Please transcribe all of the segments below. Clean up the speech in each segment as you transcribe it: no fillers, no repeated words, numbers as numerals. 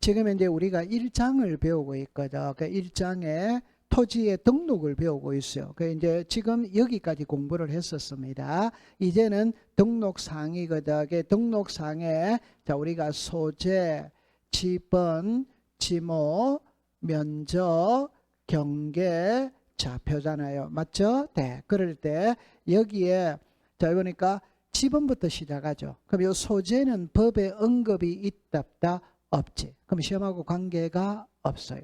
지금 이제 우리가 1장을 배우고 있거든. 그 1장에 토지의 등록을 배우고 있어요. 그 이제 지금 여기까지 공부를 했었습니다. 이제는 등록사항이거든. 그 등록사항에 자, 우리가 소재, 지번, 지목, 면적, 경계, 좌표잖아요. 맞죠? 네. 그럴 때 여기에 자, 보니까 지번부터 시작하죠. 그럼 이 소재는 법에 언급이 있다 없다? 없지. 그럼 시험하고 관계가 없어요.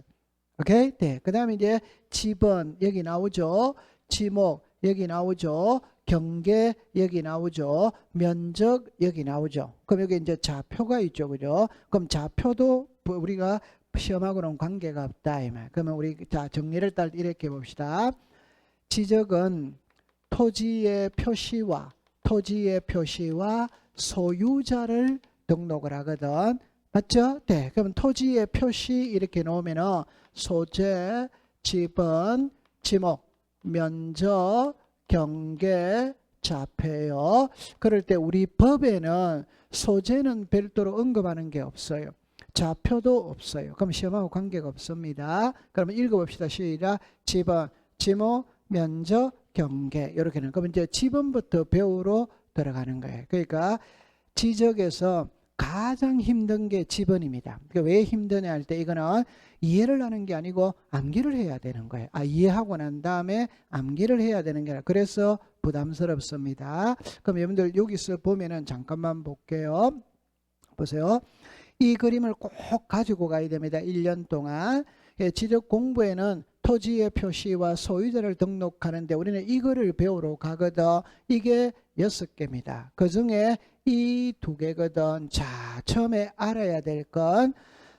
오케이? 네. 그 다음에 이제 지번 여기 나오죠. 지목 여기 나오죠. 경계 여기 나오죠. 면적 여기 나오죠. 그럼 여기 이제 좌표가 있죠. 그죠? 그럼 좌표도 우리가 시험하고는 관계가 없다. 이 말. 그러면 우리 자 정리를 딱 이렇게 봅시다. 지적은 토지의 표시와 소유자를 등록을 하거든. 맞죠? 네. 그럼 토지의 표시 이렇게 놓으면은 소재, 지번, 지목, 면적, 경계, 좌표요. 그럴 때 우리 법에는 소재는 별도로 언급하는 게 없어요. 좌표도 없어요. 그럼 시험하고 관계가 없습니다. 그러면 읽어봅시다. 시작. 지번, 지목, 면적, 경계 이렇게는. 그럼 이제 지번부터 배우러 들어가는 거예요. 그러니까 지적에서 가장 힘든 게 지번입니다. 그러니까 왜 힘드냐 할 때 이거는 이해를 하는 게 아니고 암기를 해야 되는 거예요. 이해하고 난 다음에 암기를 해야 되는 게 아니라 그래서 부담스럽습니다. 그럼 여러분들 여기서 보면은 잠깐만 볼게요. 보세요. 이 그림을 꼭 가지고 가야 됩니다. 1년 동안. 지적 공부에는 토지의 표시와 소유자를 등록하는데 우리는 이거를 배우러 가거든. 이게 6개입니다. 그 중에 이 2개거든. 자, 처음에 알아야 될 건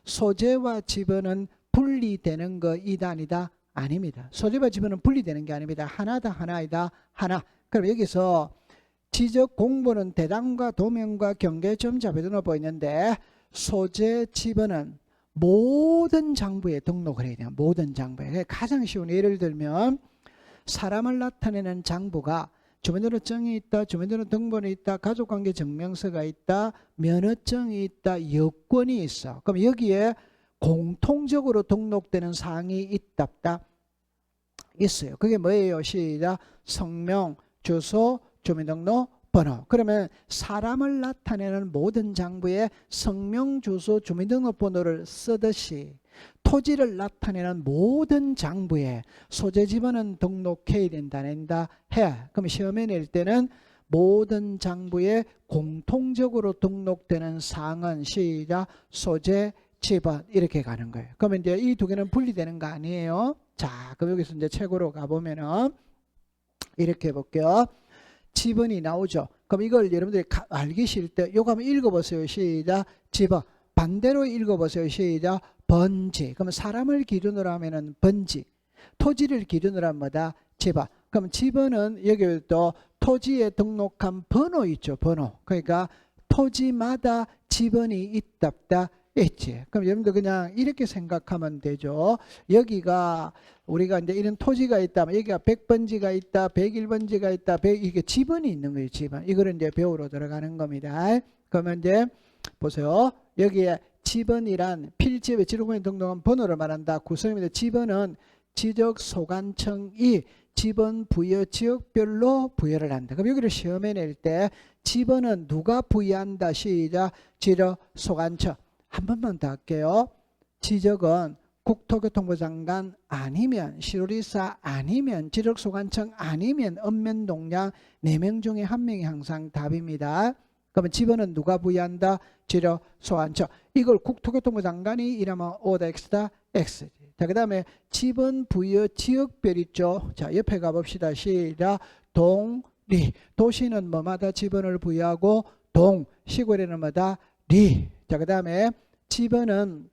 소재와 지번은 분리되는 거 이다 아니다? 아닙니다. 소재와 지번은 분리되는 게 아닙니다. 하나다 하나이다 하나. 그럼 여기서 지적 공부는 대당과 도면과 경계점 잡아서 넣어 보이는데 소재 지번은 모든 장부에 등록을 해야 돼요. 모든 장부에. 가장 쉬운 예를 들면 사람을 나타내는 장부가 주민등록증이 있다, 주민등록등본이 있다, 가족관계 증명서가 있다, 면허증이 있다, 여권이 있어. 그럼 여기에 공통적으로 등록되는 사항이 있다 없다? 있어요. 그게 뭐예요? 시작. 성명, 주소, 주민등록 번호. 그러면 사람을 나타내는 모든 장부에 성명, 주소, 주민등록번호를 쓰듯이 토지를 나타내는 모든 장부에 소재 지번은 등록해야 된다, 낸다, 해. 그럼 시험에 낼 때는 모든 장부에 공통적으로 등록되는 사항은 시작 소재 지번 이렇게 가는 거예요. 그러면 이제 이 2개는 분리되는 거 아니에요? 자, 그럼 여기서 이제 책으로 가보면은 이렇게 해볼게요. 지번이 나오죠. 그럼 이걸 여러분들이 알기 싫을 때 요거 한번 읽어보세요. 시작. 지번. 반대로 읽어보세요. 시작. 번지. 그러면 사람을 기준으로 하면은 번지. 토지를 기준으로 하면 뭐다? 지번. 그럼 지번은 여기 또 토지에 등록한 번호 있죠. 번호. 그러니까 토지마다 지번이 있다 없다? 있지. 그럼 여러분들 그냥 이렇게 생각하면 되죠. 여기가 우리가 이제 이런 토지가 있다면 여기가 100번지가 있다, 101번지가 있다, 이게 지번이 있는 거예요. 지번. 이거를 이제 배우러 들어가는 겁니다. 그러면 이제 보세요. 여기에 지번이란 필지에 지록원에 등록한 번호를 말한다. 구성입니다. 지번은 지적소관청이 지번 부여 지역별로 부여를 한다. 그럼 여기를 시험에 낼 때 지번은 누가 부여한다? 시작. 지적소관청. 한 번만 더 할게요. 지적은 국토교통부 장관 아니면 시도지사 아니면 지적소관청 아니면 읍면동장 4명 중에 1명이 항상 답입니다. 그러면 지번은 누가 부여한다? 지적소관청. 이걸 국토교통부 장관이 이라면 O다 X다? X. 자, 그 다음에 지번 부여 지역별 있죠. 자, 옆에 가봅시다. 시작. 동리. 도시는 뭐마다 지번을 부여하고 동. 시골에는 뭐다? 리. 자, 그 다음에 지번은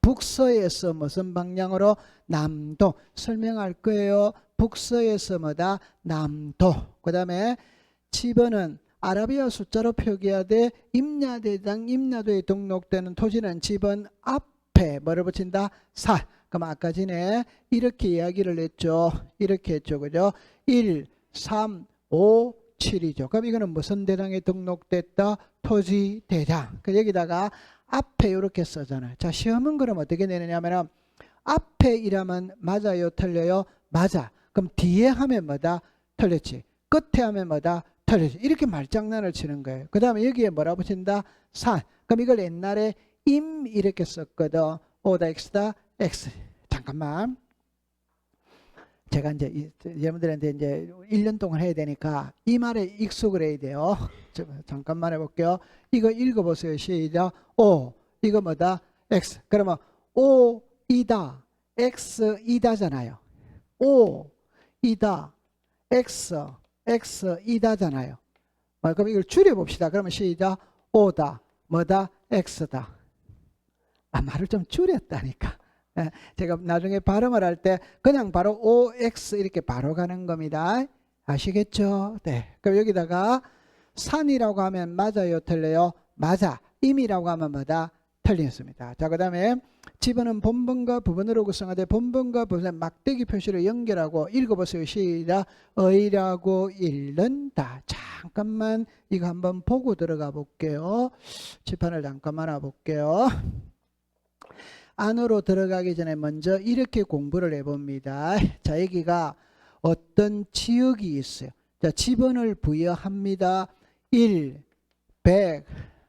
북서에서 무슨 방향으로? 남도. 설명할 거예요. 북서에서 뭐다? 남도. 그 다음에 지번은 아라비아 숫자로 표기해야 돼. 임야대장 임야도에 등록되는 토지는 지번 앞에 뭐를 붙인다? 사. 그럼 아까 전에 이렇게 이야기를 했죠. 이렇게 했죠. 그죠? 1, 3, 5, 7이죠. 그럼 이거는 무슨 대장에 등록됐다? 토지대장. 그 여기다가 앞에 이렇게 쓰잖아요. 자, 시험은 그럼 어떻게 내느냐면 앞에 이라면 맞아요, 틀려요? 맞아. 그럼 뒤에 하면 뭐다? 틀렸지. 끝에 하면 뭐다? 틀렸지. 이렇게 말장난을 치는 거예요. 그 다음에 여기에 뭐라 붙인다? 산. 그럼 이걸 옛날에 임 이렇게 썼거든. 오다 x다 x. 잠깐만. 제가 이제 여러분들한테 이제 1년 동안 해야 되니까 이 말에 익숙을 해야 돼요. 잠깐만 해볼게요. 이거 읽어보세요. 시작. 오. 이거 뭐다? x. 그러면 오 이다 x 이다잖아요. 오 이다 x 이다잖아요. 그럼 이걸 줄여봅시다. 그러면 시작. 오다 뭐다? x다. 말을 좀 줄였다니까. 제가 나중에 발음을 할 때 그냥 바로 OX 이렇게 바로 가는 겁니다. 아시겠죠? 네. 그럼 여기다가 산이라고 하면 맞아요, 틀려요? 맞아. 임이라고 하면 뭐다? 틀렸습니다. 자, 그 다음에 집어는 본번과 부번으로 구성하되 본번과 부번의 막대기 표시를 연결하고 읽어보세요. 시작. 의라고 읽는다. 잠깐만 이거 한번 보고 들어가 볼게요. 칠판을 잠깐만 와볼게요. 안으로 들어가기 전에 먼저 이렇게 공부를 해봅니다. 자, 여기가 어떤 지역이 있어요. 자, 지번을 부여합니다. 1, 100,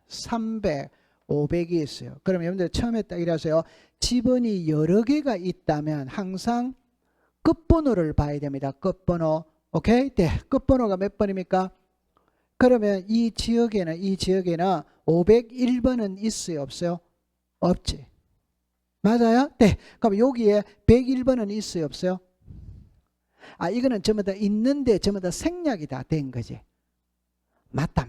300, 500이 있어요. 그럼 여러분들 처음에 딱 이라서요. 지번이 여러 개가 있다면 항상 끝번호를 봐야 됩니다. 끝번호. 오케이? 네. 끝번호가 몇 번입니까? 그러면 이 지역에는 501번은 있어요? 없어요? 없지. 맞아요? 네. 그럼 여기에 101번은 있어요? 없어요? 이거는 전부 다 있는데 전부 다 생략이 다 된 거지. 맞다.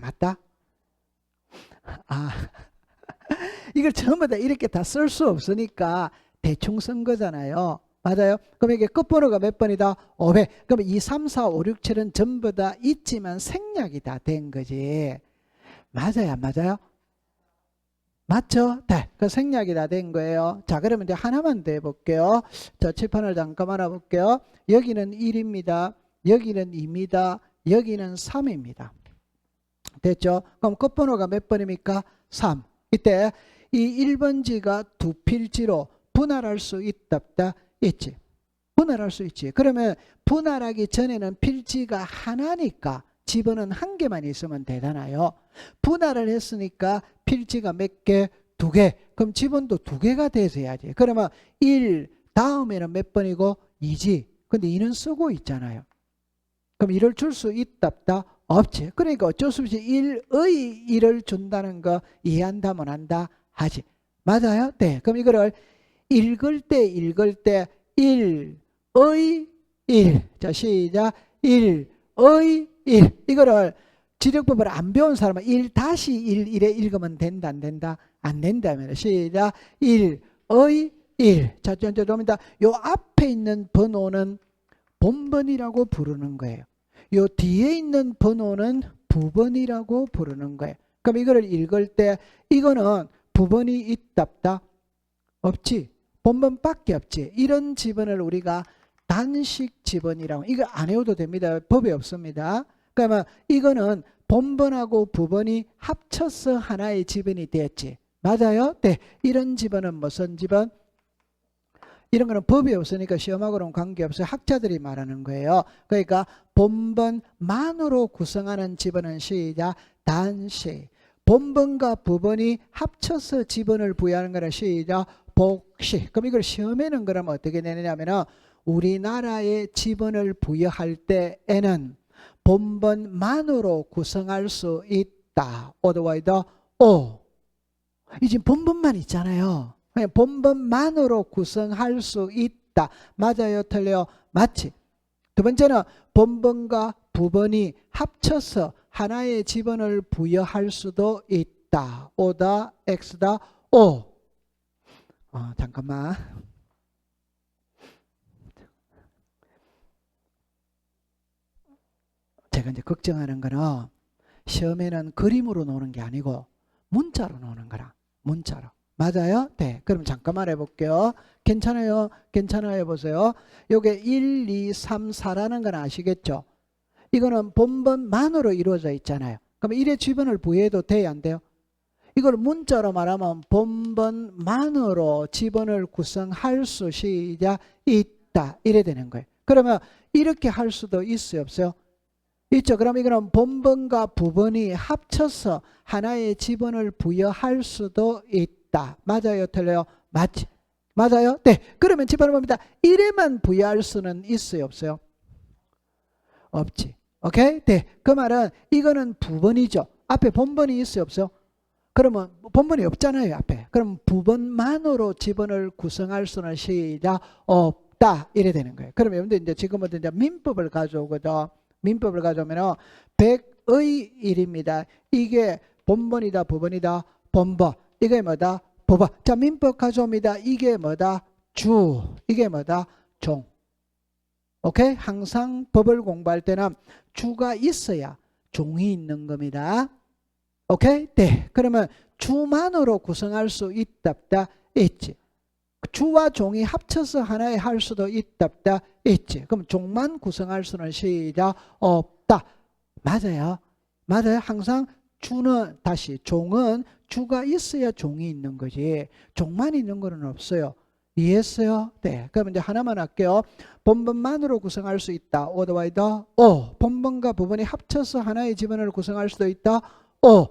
이걸 전부 다 이렇게 다 쓸 수 없으니까 대충 쓴 거잖아요. 맞아요? 그럼 이게 끝번호가 몇 번이다? 500. 그럼 2, 3, 4, 5, 6, 7은 전부 다 있지만 생략이 다 된 거지. 맞아요? 안 맞아요? 맞죠? 네. 그 생략이 다 된 거예요. 자, 그러면 이제 하나만 더 해볼게요. 자, 칠판을 잠깐만 해볼게요. 여기는 1입니다. 여기는 2입니다. 여기는 3입니다. 됐죠? 그럼 끝번호가 몇 번입니까? 3. 이때 이 1번지가 두 필지로 분할할 수 있다 없다? 있지. 분할할 수 있지. 그러면 분할하기 전에는 필지가 하나니까 집어는 한 개만 있으면 되잖아요. 분할을 했으니까 필지가 몇 개? 두 개. 그럼 지번도 두 개가 돼서야지. 그러면 1 다음에는 몇 번이고? 2지. 근데 2는 쓰고 있잖아요. 그럼 1을 줄 수 있다 없다? 없지. 그러니까 어쩔 수 없이 1의 1을 준다는 거 이해한다 못한다 하지. 맞아요? 네. 그럼 이거를 읽을 때 1의 1. 자, 시작. 1의 1. 이거를 지력법을 안 배운 사람은 1-1 이래 읽으면 된다 안 된다? 안 된다면 시작. 1의 1. 자, 전체 돕니다. 요 앞에 있는 번호는 본번이라고 부르는 거예요. 요 뒤에 있는 번호는 부번이라고 부르는 거예요. 그럼 이거를 읽을 때 이거는 부번이 있다 없다? 없지. 본번밖에 없지. 이런 지번을 우리가 단식 지번이라고. 이거 안 외워도 됩니다. 법에 없습니다. 그러면 이거는 본번하고 부번이 합쳐서 하나의 지번이 됐지. 맞아요? 네. 이런 지번은 무슨 지번? 이런 거는 법이 없으니까 시험하고는 관계없어요. 학자들이 말하는 거예요. 그러니까 본번만으로 구성하는 지번은 시작. 단식. 본번과 부번이 합쳐서 지번을 부여하는 거는 시작. 복식. 그럼 이걸 시험에는 그러면 어떻게 내느냐면은 우리나라의 지번을 부여할 때에는 본번만으로 구성할 수 있다. 어드와이더 오. 이 지금 본번만 있잖아요. 본번만으로 구성할 수 있다. 맞아요? 틀려요? 맞지? 두 번째는 본번과 부번이 합쳐서 하나의 지번을 부여할 수도 있다. 오다, x다, 오. 잠깐만. 제가 이제 걱정하는 거는 시험에는 그림으로 노는 게 아니고 문자로 노는 거라. 문자로. 맞아요? 네. 그럼 잠깐만 해볼게요. 괜찮아요? 괜찮아요? 보세요. 요게 1, 2, 3, 4라는 건 아시겠죠? 이거는 본번만으로 이루어져 있잖아요. 그럼 1의 지번을 부여해도 돼요? 안 돼요? 이걸 문자로 말하면 본번만으로 지번을 구성할 수 시작 있다 이래 되는 거예요. 그러면 이렇게 할 수도 있어요, 없어요? 있죠. 그럼 이거는 본번과 부번이 합쳐서 하나의 지번을 부여할 수도 있다. 맞아요, 틀려요? 맞지? 맞아요? 네. 그러면 지번을 봅니다. 1에만 부여할 수는 있어요, 없어요? 없지. 오케이? 네. 그 말은 이거는 부번이죠. 앞에 본번이 있어요, 없어요? 그러면 본번이 없잖아요, 앞에. 그럼 부번만으로 지번을 구성할 수는 시작 없다 이래 되는 거예요. 그러면 여러분들 이제 지금부터 이제 민법을 가져오거든. 민법을 가져오면 100의 1입니다. 이게 본번이다, 부번이다, 본번. 이게 뭐다? 부번. 자, 민법 가져옵니다. 이게 뭐다? 주. 이게 뭐다? 종. 오케이? 항상 법을 공부할 때는 주가 있어야 종이 있는 겁니다. 오케이? 네. 그러면 주만으로 구성할 수 있답다 있지. 주와 종이 합쳐서 하나에 할 수도 있답다 있지. 그럼 종만 구성할 수는 시작 없다. 맞아요. 맞아요. 항상 주는 다시 종은 주가 있어야 종이 있는 거지. 종만 있는 거는 없어요. 이해했어요? 네. 그럼 이제 하나만 할게요. 본번만으로 구성할 수 있다. 오더와이더 오. 본번과 부번이 합쳐서 하나의 지번을 구성할 수도 있다. 오.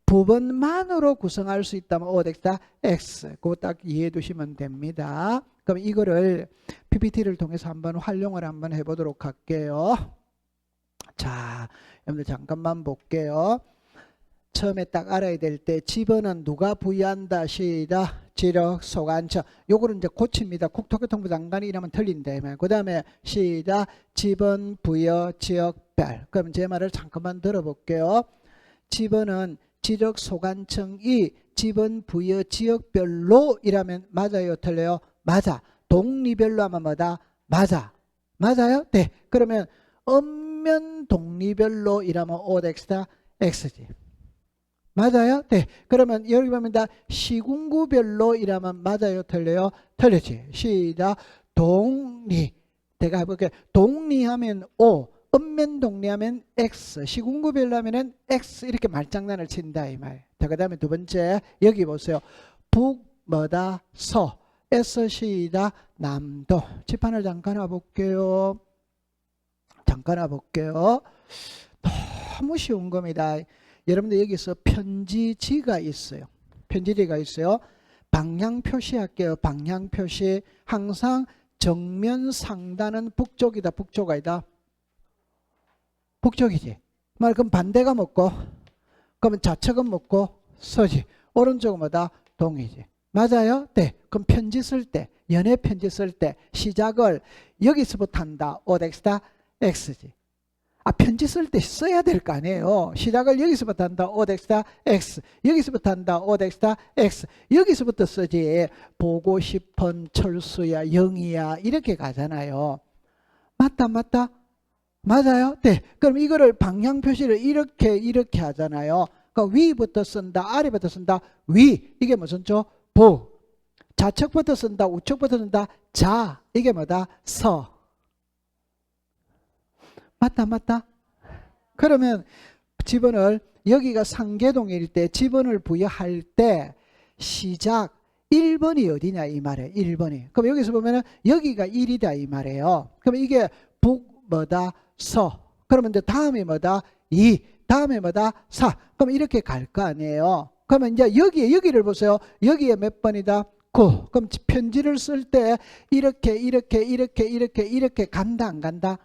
부번만으로 구성할 수 있다면 O 덱스다 X. 그거 딱 이해해 두시면 됩니다. 그럼 이거를 PPT를 통해서 한번 활용을 한번 해보도록 할게요. 자, 여러분들 잠깐만 볼게요. 처음에 딱 알아야 될 때 지번은 누가 부여한다 시작 지력 소관청. 요거는 이제 고칩니다. 국토교통부 장관이 이러면 틀린다. 그 다음에 시작 지번 부여 지역별. 그럼 제 말을 잠깐만 들어볼게요. 지번은 지적 소관청이 지번 부여 지역별로 이라면 맞아요, 틀려요? 맞아. 동리별로 하면 뭐다? 맞아. 맞아요? 네. 그러면 읍면 동리별로 이라면 O 덱스다 X지. 맞아요? 네. 그러면 여기 보면 다 시군구별로 이라면 맞아요, 틀려요? 틀렸지. 시작. 동리. 내가 해볼게요. 동리하면 O. 읍면 동리하면 X, 시군구별로 하면은 X 이렇게 말장난을 친다 이 말. 자, 그 다음에 두 번째 여기 보세요. 북 뭐다 서 에서 시다 남도. 칠판을 잠깐 와볼게요. 잠깐 와볼게요. 너무 쉬운 겁니다. 여러분들 여기서 편지지가 있어요. 편지지가 있어요. 방향 표시할게요. 방향 표시. 항상 정면 상단은 북쪽이다, 북쪽 아니다. 북쪽이지. 말 그럼 반대가 뭐고? 그러면 좌측은 뭐고? 서지. 오른쪽은 뭐다? 동이지. 맞아요? 네. 그럼 편지 쓸 때, 연애 편지 쓸 때 시작을 여기서부터 한다. O 덱스다 X지. 아, 편지 쓸 때 써야 될 거 아니에요. 시작을 여기서부터 한다. O 덱스다 X. 여기서부터 한다. O 덱스다 X. 여기서부터 쓰지. 보고 싶은 철수야, 영희야 이렇게 가잖아요. 맞다, 맞다. 맞아요? 네. 그럼 이거를 방향 표시를 이렇게 하잖아요. 그러니까 위부터 쓴다, 아래부터 쓴다, 위. 이게 무슨 조? 부. 좌측부터 쓴다, 우측부터 쓴다, 자. 이게 뭐다? 서. 맞다, 맞다. 그러면 지번을 여기가 상계동일 때 지번을 부여할 때 시작 1번이 어디냐 이 말이에요. 1번이. 그럼 여기서 보면은 여기가 1이다 이 말이에요. 그럼 이게 북 뭐다? 서. 그러면 이제 다음에 뭐다? 2. 다음에 뭐다? 4. 그럼 이렇게 갈 거 아니에요. 그러면 이제 여기를 보세요. 여기에 몇 번이다? 9. 그럼 편지를 쓸 때 이렇게 간다 안 간다?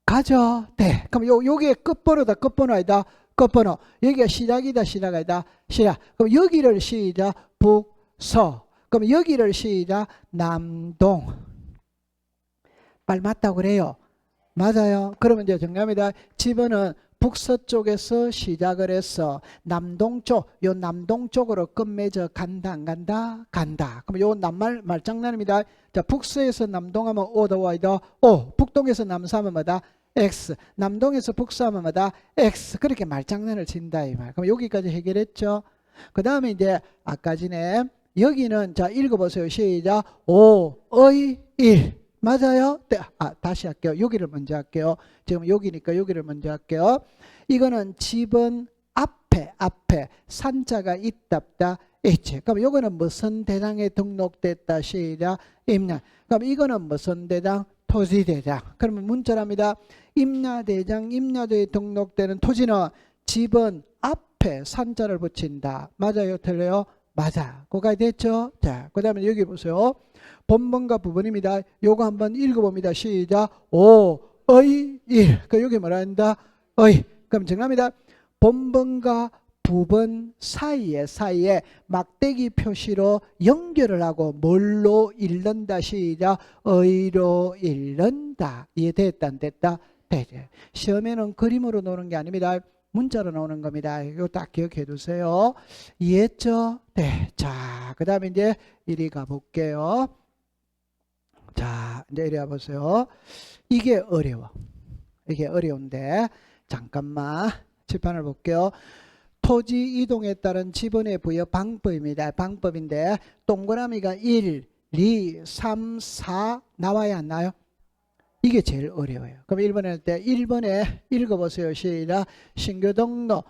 가죠. 네. 그럼 여기에 끝번호다. 끝번호 아니다. 끝번호. 여기가 시작이다. 시작 아니다. 시작. 그럼 여기를 시작 북서. 그럼 여기를 시작 남동. 말 맞다고 그래요. 맞아요. 그러면 이제 정답입니다. 지번은 북서쪽에서 시작을 해서 남동쪽, 요 남동쪽으로 끝맺어 간다 안 간다? 간다. 그럼 요 말장난입니다. 자, 북서에서 남동하면 오더와이더 오, 북동에서 남서하면 뭐다? X. 남동에서 북서하면 뭐다? X. 그렇게 말장난을 친다 이 말. 그럼 여기까지 해결했죠. 그 다음에 이제 아까 전에 여기는 자 읽어보세요. 시작. 5의 1. 맞아요? 네. 다시 할게요. 여기를 먼저 할게요. 지금 여기니까 여기를 먼저 할게요. 이거는 지번 앞에 앞에 산자가 있답다 있지. 그럼 이거는 무슨 대장에 등록됐다 시작 임야. 그럼 이거는 무슨 대장? 토지대장. 그러면 문자랍니다. 임야대장, 임야도에 등록되는 토지는 집은 앞에 산자를 붙인다. 맞아요? 틀려요? 맞아. 그거가 됐죠? 자, 그 다음에 여기 보세요. 본번과 부번입니다. 요거 한번 읽어봅니다. 시작. 오, 의, 일. 그 여기 뭐라 한다? 의. 그럼 정답입니다. 본번과 부번 사이에 막대기 표시로 연결을 하고 뭘로 읽는다. 시작. 의로 읽는다. 이해됐다 안 됐다? 되죠. 시험에는 그림으로 노는 게 아닙니다. 문자로 나오는 겁니다. 이거 딱 기억해 두세요. 이해했죠? 네. 자, 그 다음에 이제 이리 가볼게요. 자, 이제 이리 와보세요. 이게 어려워. 이게 어려운데, 잠깐만 칠판을 볼게요. 토지 이동에 따른 지분의 부여 방법입니다. 방법인데, 동그라미가 1, 2, 3, 4 나와야 안 나요? 이게 제일 어려워요. 그럼 1번에 할 때 1번에 읽어보세요. 시작. 신규 등록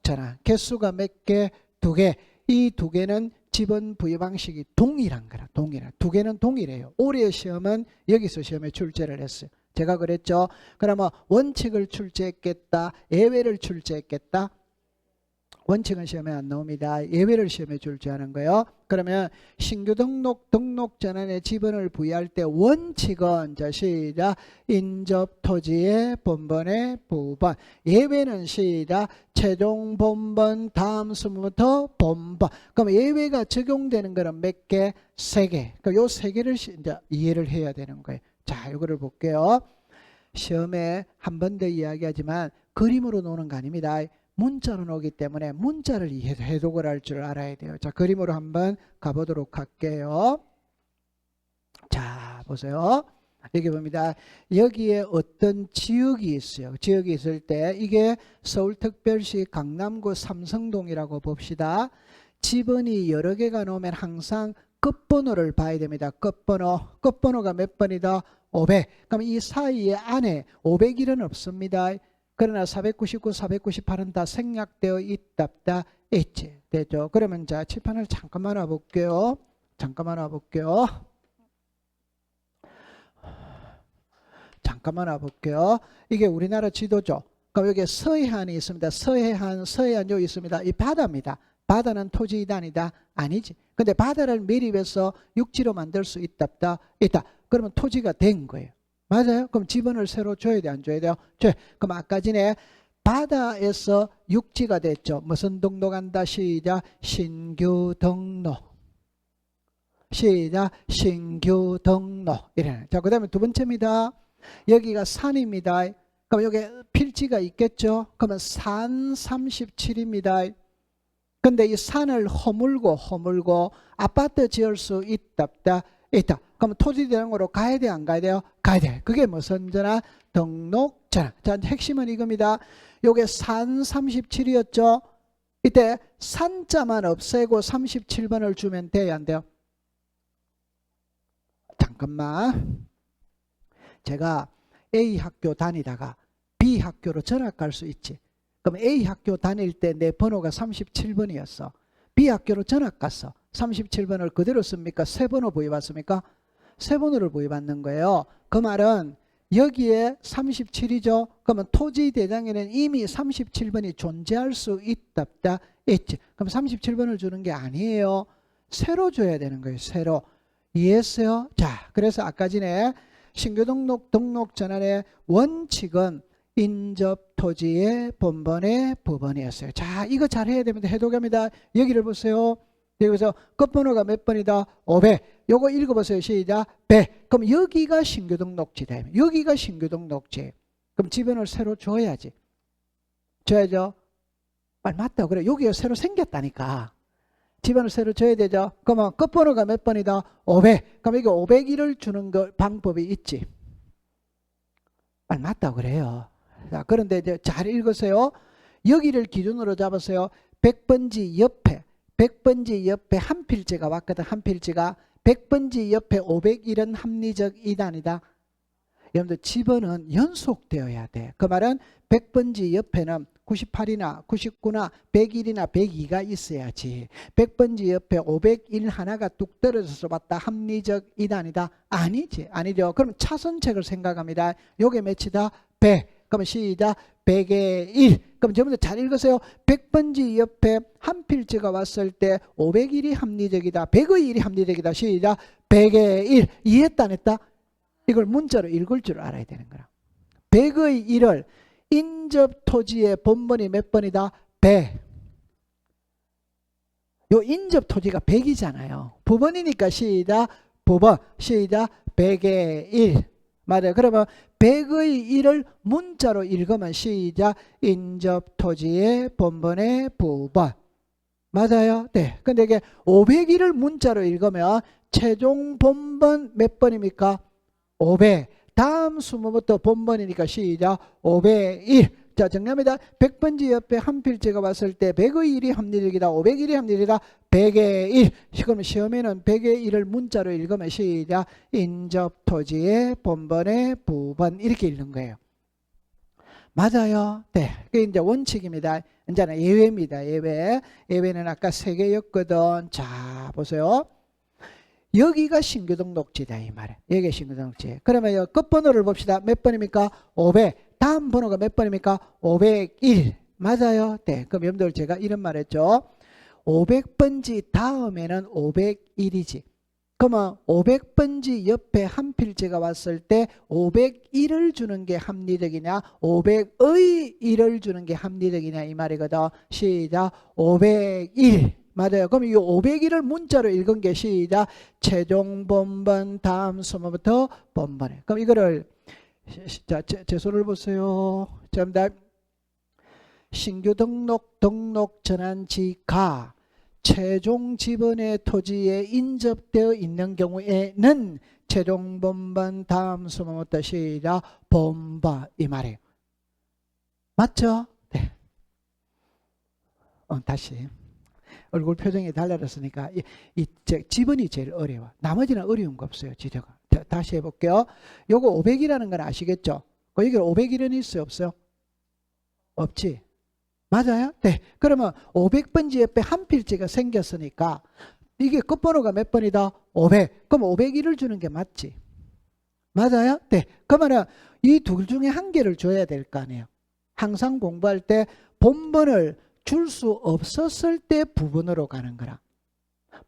전환. 개수가 몇 개? 2개. 이 2개는 지분 부여 방식이 동일한 거라. 동일한. 2개는 동일해요. 올해 시험은 여기서 시험에 출제를 했어요. 제가 그랬죠. 그러면 원칙을 출제했겠다. 예외를 출제했겠다. 원칙은 시험에 안 나옵니다. 예외를 시험에 출제하는 거예요. 그러면 신규 등록 전환의 지분을 부여할 때 원칙은 자 시작 인접 토지의 본번의 부번. 예외는 시작 최종 본번 다음 수부터 본번. 그럼 예외가 적용되는 거는 몇 개? 3개. 그럼 요 3개를 이제 이해를 해야 되는 거예요. 자, 이거를 볼게요. 시험에 한 번 더 이야기하지만 그림으로 노는 거 아닙니다. 문자로 나오기 때문에 문자를 해독을 할 줄 알아야 돼요. 자, 그림으로 한번 가보도록 할게요. 자, 보세요. 여기 봅니다. 여기에 어떤 지역이 있어요. 지역이 있을 때 이게 서울특별시 강남구 삼성동이라고 봅시다. 지번이 여러 개가 나오면 항상 끝번호를 봐야 됩니다. 끝번호가 몇 번이다? 500. 그럼 이 사이에 안에 501은 없습니다. 그러나 499, 498은 다 생략되어 있답다 있지. 되죠? 그러면 자 칠판을 잠깐만 와볼게요. 잠깐만 와볼게요. 이게 우리나라 지도죠. 그럼 여기 서해안이 있습니다. 서해안 여기 있습니다. 이 바다입니다. 바다는 토지이다 아니다? 아니지. 근데 바다를 매립해서 육지로 만들 수 있다. 그러면 토지가 된 거예요. 맞아요? 그럼 지분을 새로 줘야 돼, 안 줘야 돼요? 줘요. 그럼 아까 전에 바다에서 육지가 됐죠. 무슨 등록한다? 시작. 신규 등록. 시작. 신규 등록. 이래. 자, 그 다음에 두 번째입니다. 여기가 산입니다. 그럼 여기 필지가 있겠죠? 그러면 산 37입니다. 근데 이 산을 허물고 아파트 지을 수 있다. 그럼 토지대장으로 가야 돼, 안 가야 돼요? 가야 돼. 그게 무슨 전환? 등록 전환. 자, 핵심은 이겁니다. 요게 산 37이었죠? 이때 산자만 없애고 37번을 주면 돼요, 안 돼요? 잠깐만. 제가 A 학교 다니다가 B 학교로 전학 갈 수 있지. 그럼 A 학교 다닐 때 내 번호가 37번이었어. B 학교로 전학 갔어. 37번을 그대로 씁니까? 새 번호 부여받습니까? 새 번호를 부여받는 거예요. 그 말은 여기에 37이죠. 그러면 토지대장에는 이미 37번이 존재할 수 있다. 있지. 그럼 37번을 주는 게 아니에요. 새로 줘야 되는 거예요. 새로. 이해했어요? 자, 그래서 아까 전에 신규 등록 전환의 원칙은 인접 토지의 본번의 부번이었어요. 자, 이거 잘 해야 됩니다. 해독합니다. 여기를 보세요. 여기서 끝번호가 몇 번이다? 500. 요거 읽어보세요. 시작. 100. 그럼 여기가 신규 등록지다. 여기가 신규 등록지. 그럼 지번을 새로 줘야지. 줘야죠. 맞다. 그래. 여기가 새로 생겼다니까. 지번을 새로 줘야 되죠. 그러면 끝번호가 몇 번이다? 500. 그럼 여기 501을 주는 거 방법이 있지. 맞다. 그래요. 자, 그런데 이제 잘 읽으세요. 여기를 기준으로 잡으세요. 100번지 옆에 한 필지가 왔거든. 한 필지가 100번지 옆에 501은 합리적 이단이다. 여러분들 지번은 연속되어야 돼. 그 말은 100번지 옆에는 98이나 99나 101이나 102가 있어야지. 100번지 옆에 501 하나가 뚝 떨어져서 왔다. 합리적이다 아니다? 아니지. 아니죠. 그럼 차선책을 생각합니다. 요게 몇이다? 100. 그러면 시작. 100의 1. 그럼 여러분들 잘 읽으세요. 100번지 옆에 한 필지가 왔을 때 501이 합리적이다. 100의 1이 합리적이다. 시작. 100의 1. 이해했다 안 했다? 이걸 문자로 읽을 줄 알아야 되는 거라. 100의 1을 인접 토지의 본번이 몇 번이다? 100. 요 인접 토지가 100이잖아요. 부번이니까 시작. 부번. 시작. 100의 1. 맞아요. 그러면 100의 1을 문자로 읽으면 시작. 인접 토지의 본번의 부번. 맞아요. 네. 근데 이게 501을 문자로 읽으면 최종 본번 몇 번입니까? 500. 다음 수모부터 본번이니까 시작. 501. 자, 정리합니다. 100번지 옆에 한 필지가 왔을 때 100의 1이 합리적이다. 501이 합리적이다. 100의 1. 그럼 시험에는 100의 1을 문자로 읽으면 시작. 인접 토지의 본번의 부번. 이렇게 읽는 거예요. 맞아요. 네. 그게 이제 원칙입니다. 이제는 예외입니다. 예외. 예외는 아까 3개였거든. 자, 보세요. 여기가 신규 등록지다 이 말이에요. 여기가 신규 등록지. 그러면 끝번호를 봅시다. 몇 번입니까? 500. 다음 번호가 몇 번입니까? 501. 맞아요. 네. 그럼 여러분들 제가 이런 말 했죠. 500번지 다음에는 501이지. 그러면 500번지 옆에 한 필지가 왔을 때 501을 주는 게 합리적이냐 500의 1을 주는 게 합리적이냐 이 말이거든. 시작. 501. 맞아요. 그럼 이 501을 문자로 읽은 게 시작. 최종 본번 다음 수모부터 본번에. 그럼 이거를 자, 제 손을 보세요. 정답. 신규 등록 전환지가 최종 지번의 토지에 인접되어 있는 경우에는 최종 본번 다음 수모부터 시작. 본번 이 말이에요. 맞죠? 네. 다시. 얼굴 표정이 달라졌으니까 지번이 제일 어려워. 나머지는 어려운 거 없어요. 지저가. 다시 해볼게요. 요거 500이라는 건 아시겠죠? 여기 500이라는 있어요? 없어요? 없지. 맞아요? 네. 그러면 500번지 옆에 한 필지가 생겼으니까 이게 끝번호가 몇 번이다? 500. 그럼 501을 주는 게 맞지. 맞아요? 네. 그러면 이 둘 중에 한 개를 줘야 될 거 아니에요. 항상 공부할 때 본번을 줄 수 없었을 때 부분으로 가는 거라.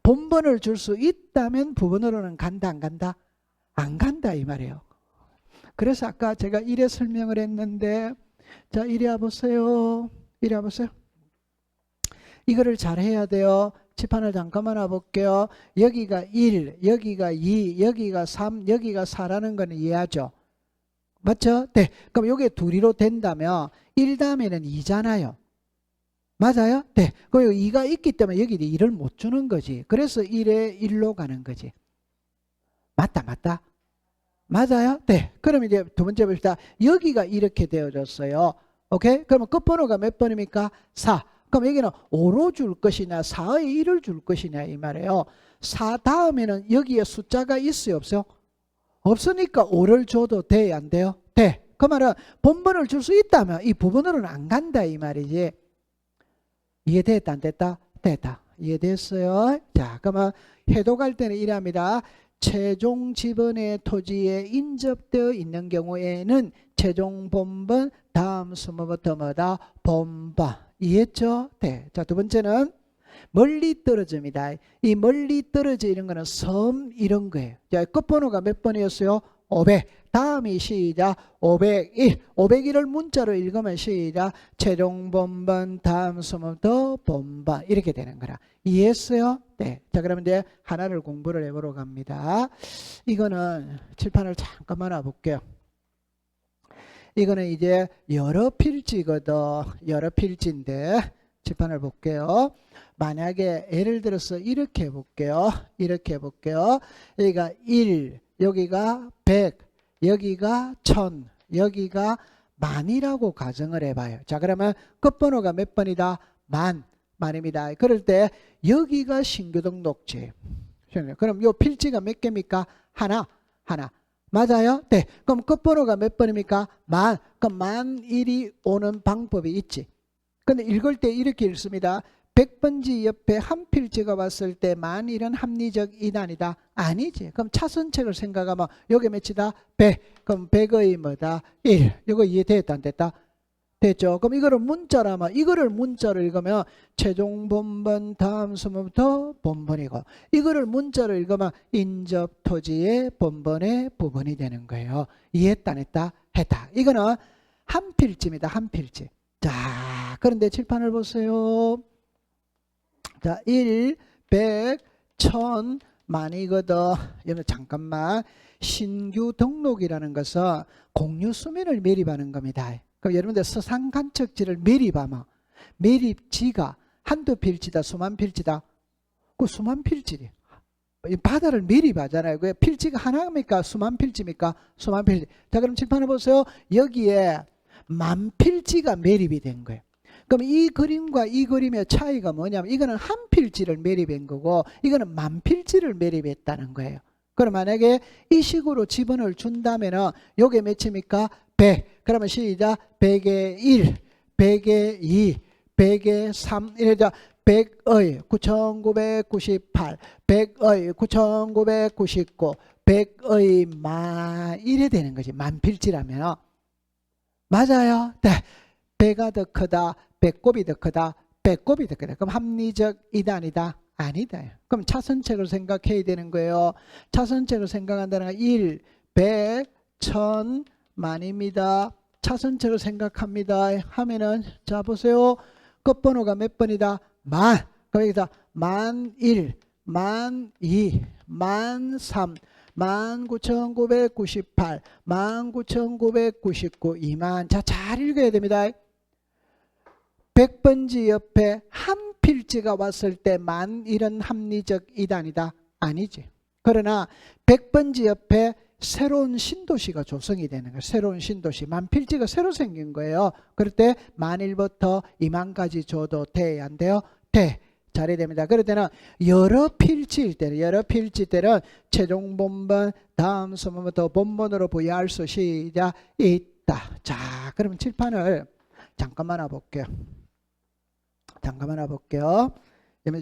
본번을 줄 수 있다면 부분으로는 간다 안 간다? 안 간다 이 말이에요. 그래서 아까 제가 이래 설명을 했는데 자 이리 와보세요. 이리 와보세요. 이거를 잘 해야 돼요. 칠판을 잠깐만 와볼게요. 여기가 1, 여기가 2, 여기가 3, 여기가 4라는 거는 이해하죠? 맞죠? 네. 그럼 이게 둘이로 된다면 1 다음에는 2잖아요. 맞아요? 네. 그리고 2가 있기 때문에 여기 2를 못 주는 거지. 그래서 1에 1로 가는 거지. 맞다. 맞아요? 네. 그럼 이제 두 번째 봅시다. 여기가 이렇게 되어졌어요. 오케이? 그러면 끝번호가 몇 번입니까? 4. 그럼 여기는 5로 줄 것이냐 4의 1을 줄 것이냐 이 말이에요. 4 다음에는 여기에 숫자가 있어요? 없어요? 없으니까 5를 줘도 돼요? 안 돼요? 돼. 그 말은 본번을 줄 수 있다면 이 부분으로는 안 간다 이 말이지. 이해됐다 안 됐다? 됐다. 이해됐어요? 자, 그러면 해독할 때는 이랍니다. 최종 지번의 토지에 인접되어 있는 경우에는 최종 본번 다음 수모부터 뭐다? 본번. 이해했죠? 네. 자, 두 번째는 멀리 떨어집니다. 이 멀리 떨어져 이런 거는 섬 이런 거예요. 자, 끝번호가 몇 번이었어요? 500. 다음이 시작. 501. 501을 문자로 읽으면 시작. 최종 본번 다음 수모부터 본번. 이렇게 되는 거라. 이해했어요? 네. 자, 그러면 이제 하나를 공부를 해보러 갑니다. 이거는 칠판을 잠깐만 와볼게요. 이거는 이제 여러 필지거든. 여러 필지인데 칠판을 볼게요. 만약에 예를 들어서 이렇게 해볼게요. 이렇게 해볼게요. 여기가 1, 여기가 100, 여기가 1000, 여기가 만이라고 가정을 해봐요. 자, 그러면 끝번호가 몇 번이다? 만입니다. 그럴 때 여기가 신규 등록지. 그럼 요 필지가 몇 개입니까? 하나. 맞아요? 네. 그럼 끝번호가 몇 번입니까? 만. 그럼 1001이 오는 방법이 있지. 근데 읽을 때 이렇게 읽습니다. 100번지 옆에 한 필지가 왔을 때 만일은 합리적 이단이다. 아니지. 그럼 차선책을 생각하면 요게 몇이다? 100. 그럼 100의 뭐다? 1. 이거 이해됐다 안 됐다? 됐죠? 그럼 이거를 문자라면 이거를 문자로 읽으면 최종 본번 다음 수문부터 본번이고 이거를 문자로 읽으면 인접 토지의 본번의 부분이 되는 거예요. 이해했다 안 했다? 했다. 이거는 한 필지입니다. 한 필지. 자, 그런데 칠판을 보세요. 자, 1, 100, 1000, 만이거든. 여러분 잠깐만. 신규 등록이라는 것은 공유 수면을 매립하는 겁니다. 그럼 여러분들 서상 간척지를 매립하면 매립지가 한두 필지다, 수만 필지다? 그 수만 필지리. 바다를 매립하잖아요. 그 필지가 하나입니까? 수만 필지입니까? 수만 필지. 자, 그럼 칠판을 보세요. 여기에 만 필지가 매립이 된 거예요. 그럼 이 그림과 이 그림의 차이가 뭐냐면 이거는 한 필지를 매립한 거고 이거는 만 필지를 매립했다는 거예요. 그럼 만약에 이 식으로 지분을 준다면은 요게 몇입니까? 100. 그러면 시작. 100의 1, 100의 2, 100의 3 이래자 100의 9998, 100의 9999, 100의 만 이래 되는 거지. 만 필지라면. 맞아요. 네. 배가 더 크다. 배꼽이 더 크다. 배꼽이 더 크다. 그럼 합리적 이단이다. 아니다. 그럼 차선책을 생각해야 되는 거예요. 차선책을 생각한다는 건 1, 100, 1000, 만입니다. 차선책을 생각합니다. 하면은 자 보세요. 끝번호가 몇 번이다? 만. 거기다 만 1, 만 2, 만 3, 19,998, 19,999, 2만. 자, 잘 읽어야 됩니다. 100번지 옆에 한 필지가 왔을 때 만 이런 합리적 이단이다? 아니지. 그러나 100번지 옆에 새로운 신도시가 조성이 되는 거예요. 새로운 신도시. 만 필지가 새로 생긴 거예요. 그럴 때 만일부터 2만까지 줘도 돼? 안 돼요? 돼. 잘해야 됩니다. 그럴 때는 여러 필지일 때는 최종 본번 다음 수문부터 본번으로 부여할 수 시작 있다. 자, 그럼 칠판을 잠깐만 와볼게요.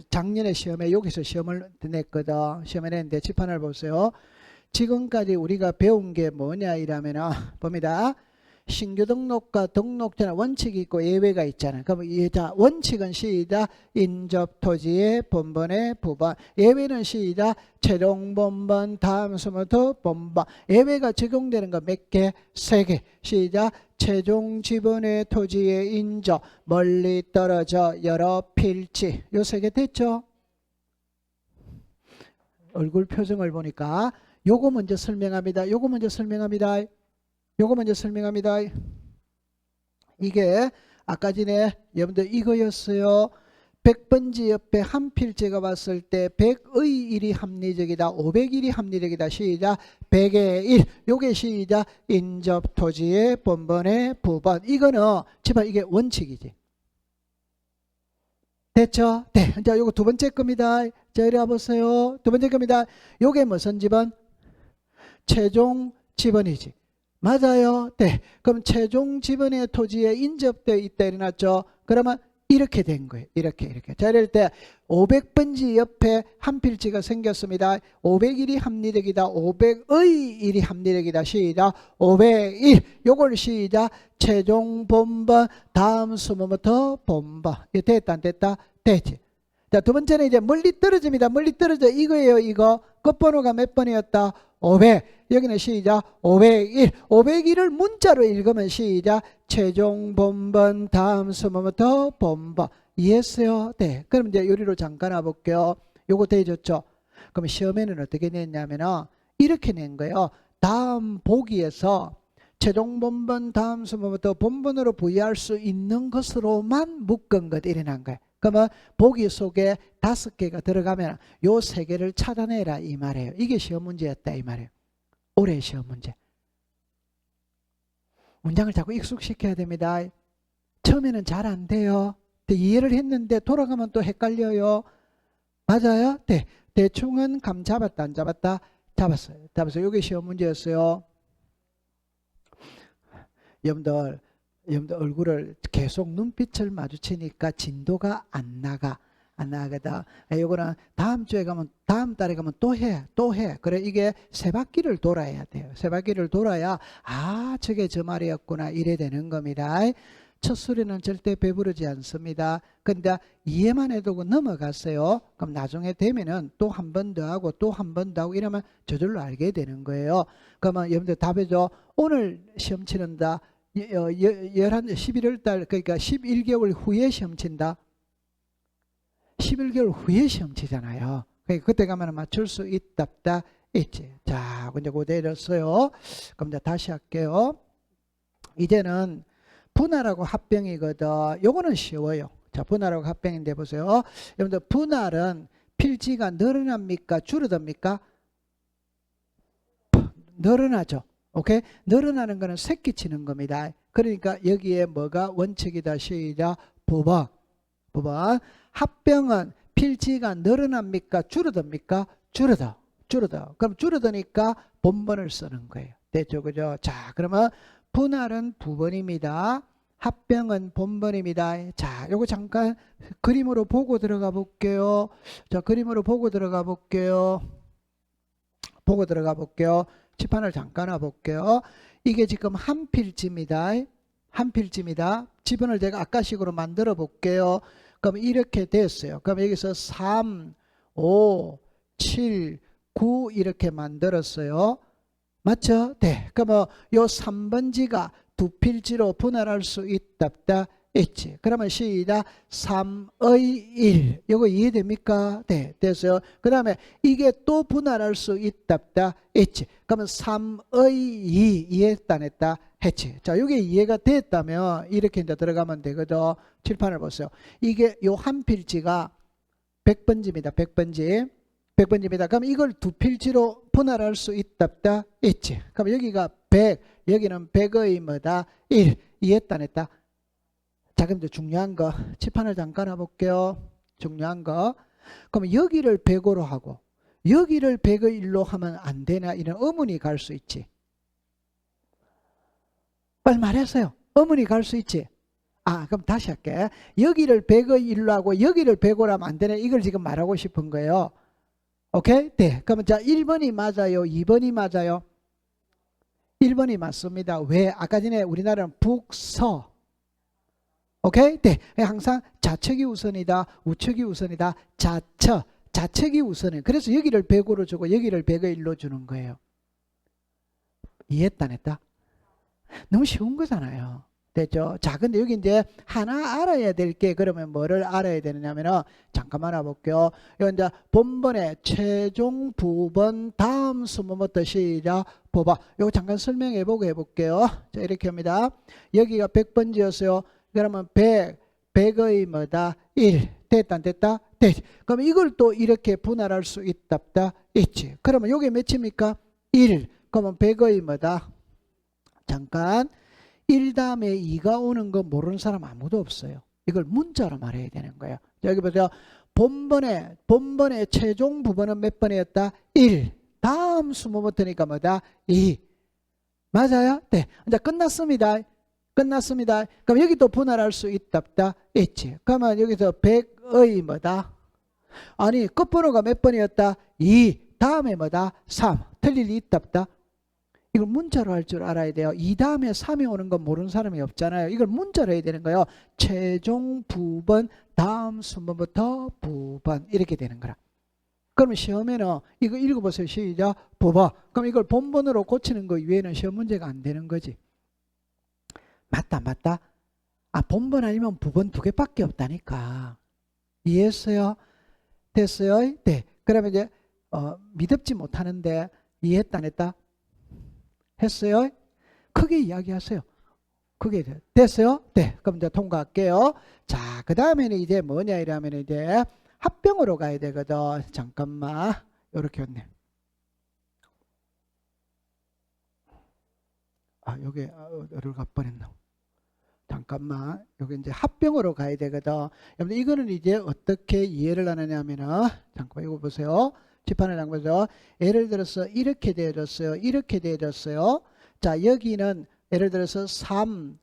작년에 시험에 여기서 시험을 냈거든. 시험을 냈는데 칠판을 보세요. 지금까지 우리가 배운 게 뭐냐 이러면은 봅니다. 신규 등록과 등록 전에 원칙이 있고 예외가 있잖아요. 그럼 원칙은 시작 인접 토지의 본번의 부분. 예외는 시작 최종 본번 다음 수부터 본번. 예외가 적용되는 거 몇 개? 3개. 시작 최종 지분의 토지의 인접 멀리 떨어져 여러 필지. 요 3개 됐죠? 얼굴 표정을 보니까 요거 먼저 설명합니다. 이게 아까 전에 여러분들 이거였어요. 100번지 옆에 한 필지가 왔을 때 100의 1이 합리적이다. 501이 합리적이다. 시작 100의 1. 요게 시작 인접 토지의 본번의 부분. 이거는 지금 이게 원칙이지. 됐죠? 네. 자, 요거 두 번째 겁니다. 자, 이리 와보세요. 두 번째 겁니다. 요게 무슨 지분? 최종 지분이지. 맞아요. 네. 그럼 최종 지분의 토지에 인접되어 있다 이래놨죠. 그러면 이렇게 된 거예요. 이렇게. 자, 이럴 때 500번지 옆에 한 필지가 생겼습니다. 501이 합리적이다. 500의 1이 합리적이다. 시작. 501. 요걸 시작. 최종 본번 다음 수문부터 본번. 이거 됐다 안 됐다? 됐지. 자, 두 번째는 이제 멀리 떨어집니다. 멀리 떨어져. 이거예요. 이거. 끝번호가 몇 번이었다? 500. 여기는 시작 501. 501을 문자로 읽으면 시작 최종 본번 다음 수문부터 본번. 이해했어요? 네. 그럼 이제 요리로 잠깐 와볼게요. 요거 되어졌죠? 그럼 시험에는 어떻게 냈냐면 이렇게 낸 거예요. 다음 보기에서 최종 본번 다음 수문부터 본번으로 부여할 수 있는 것으로만 묶은 것 이래난 거예요. 그러면 보기 속에 5개가 들어가면 요 3개를 찾아내라 이 말이에요. 이게 시험 문제였다 이 말이에요. 올해 시험 문제. 문장을 자꾸 익숙시켜야 됩니다. 처음에는 잘 안 돼요. 이해를 했는데 돌아가면 또 헷갈려요. 맞아요? 네. 대충은 감 잡았다 안 잡았다? 잡았어요. 이게 시험 문제였어요. 여러분들 여러분들 얼굴을 계속 눈빛을 마주치니까 진도가 안 나가다. 요거는 다음 주에 가면, 다음 달에 가면 또 해. 그래, 이게 세 바퀴를 돌아야 돼요. 세 바퀴를 돌아야, 아, 저게 저 말이었구나, 이래 되는 겁니다. 첫 수련은 절대 배부르지 않습니다. 근데 이해만 해두고 넘어갔어요. 그럼 나중에 되면은 또 한 번 더 하고 또 한 번 더 하고 이러면 저절로 알게 되는 거예요. 그러면 여러분들 답해줘. 오늘 시험 치는다. 11월 달, 그러니까 11개월 후에 시험 친다. 11개월 후에 시험 치잖아요. 그러니까 그때 가면 맞출 수 있답다. 있지. 자, 이제 고대였어요. 그럼 이제 다시 할게요. 이제는 분할하고 합병이거든. 요거는 쉬워요. 자, 분할하고 합병인데 보세요. 여러분들 분할은 필지가 늘어납니까? 줄어듭니까? 늘어나죠. 오케이? 늘어나는 거는 새끼 치는 겁니다. 그러니까 여기에 뭐가 원칙이다. 시작. 법원. 합병은 필지가 늘어납니까? 줄어듭니까? 줄어져. 그럼 줄어드니까 본번을 쓰는 거예요. 됐죠? 그죠? 자, 그러면 분할은 부번입니다. 합병은 본번입니다. 자, 요거 잠깐 그림으로 보고 들어가 볼게요. 자, 그림으로 보고 들어가 볼게요. 칠판을 잠깐 와볼게요. 이게 지금 한 필지입니다. 지번을 제가 아까식으로 만들어 볼게요. 그럼 이렇게 됐어요. 그럼 여기서 3, 5, 7, 9 이렇게 만들었어요. 맞죠? 네. 그러면 요 3번지가 두 필지로 분할할 수 있답다. 있지. 그러면 시작. 3의 1. 이거 이해됩니까? 네. 됐어요. 그 다음에 이게 또 분할할 수 있답다. 있지. 그러면 3의 2. 이해했다, 안 했다? 했지. 자, 이게 이해가 됐다면 이렇게 이제 들어가면 되거든. 칠판을 보세요. 이게 요 한 필지가 100번지입니다. 100번지입니다. 그럼 이걸 두 필지로 분할할 수 있답다. 있지. 그럼 여기가 100, 여기는 100의 뭐다? 1. 이해했다, 안 했다? 자, 그럼 이제 중요한 거 칠판을 잠깐 해볼게요. 중요한 거. 그럼 여기를 100으로 하고 여기를 100의 1로 하면 안 되나? 이런 의문이 갈 수 있지. 빨리 말했어요. 의문이 갈 수 있지. 아, 그럼 다시 할게. 여기를 100의 1로 하고 여기를 100으로 하면 안 되네. 이걸 지금 말하고 싶은 거예요. 오케이? 네. 그러면 자, 1번이 맞아요? 2번이 맞아요? 1번이 맞습니다. 왜? 아까 전에 우리나라는 북서. 오케이? 네. 항상 좌측이 우선이다. 우측이 우선이다. 좌측이 우선이에요. 그래서 여기를 100으로 주고 여기를 100의 1로 주는 거예요. 이해했다, 안 했다? 너무 쉬운 거잖아요. 됐죠? 자, 근데 여기 이제 하나 알아야 될 게, 그러면 뭐를 알아야 되느냐면은, 잠깐만 와볼게요. 여기 이제 본번의 최종 부번 다음 수모부터 시작. 봐봐. 요거 잠깐 설명해 보고 해볼게요. 자, 이렇게 합니다. 여기가 100번지였어요. 그러면 100의 뭐다? 1. 됐다, 안 됐다? 됐지. 그럼 이걸 또 이렇게 분할할 수 있답다? 있지. 그러면 요게 몇입니까? 1. 그러면 100의 뭐다? 잠깐. 1 다음에 2가 오는 거 모르는 사람 아무도 없어요. 이걸 문자로 말해야 되는 거예요. 여기 보세요. 본번의 최종 부번은 몇 번이었다? 1. 다음 수모부터니까 뭐다? 2. 맞아요? 네. 이제 끝났습니다. 그럼 여기 또 분할할 수 있답다? 있지. 그러면 여기서 100의 뭐다? 아니, 끝번호가 몇 번이었다? 2. 다음에 뭐다? 3. 틀릴 리 있답다? 이걸 문자로 할 줄 알아야 돼요. 2 다음에 3이 오는 건 모르는 사람이 없잖아요. 이걸 문자로 해야 되는 거예요. 최종 부번 다음 수모부터 부번 이렇게 되는 거라. 그러면 시험에는 이거 읽어보세요. 시작. 봐봐. 그럼 이걸 본번으로 고치는 거 이외에는 시험 문제가 안 되는 거지. 맞다. 아, 본번 아니면 부번 2개밖에 없다니까. 이해했어요? 됐어요? 네. 그러면 이제 미덥지 못하는데 이해했다 안 했다? 했어요? 크게 이야기하세요. 그게 됐어요? 네. 그럼 이제 통과할게요. 자, 그 다음에는 이제 뭐냐 이러면 이제 합병으로 가야 되거든. 잠깐만. 요렇게 했네. 아, 여기 어디로 갈 뻔했나? 잠깐만. 여기 이제 합병으로 가야 되거든. 여러분 이거는 이제 어떻게 이해를 하느냐면은 잠깐만 이거 보세요. 칠판을 담고서 예를 들어서 이렇게 되어졌어요. 이렇게 되어졌어요. 자, 여기는 예를 들어서 3,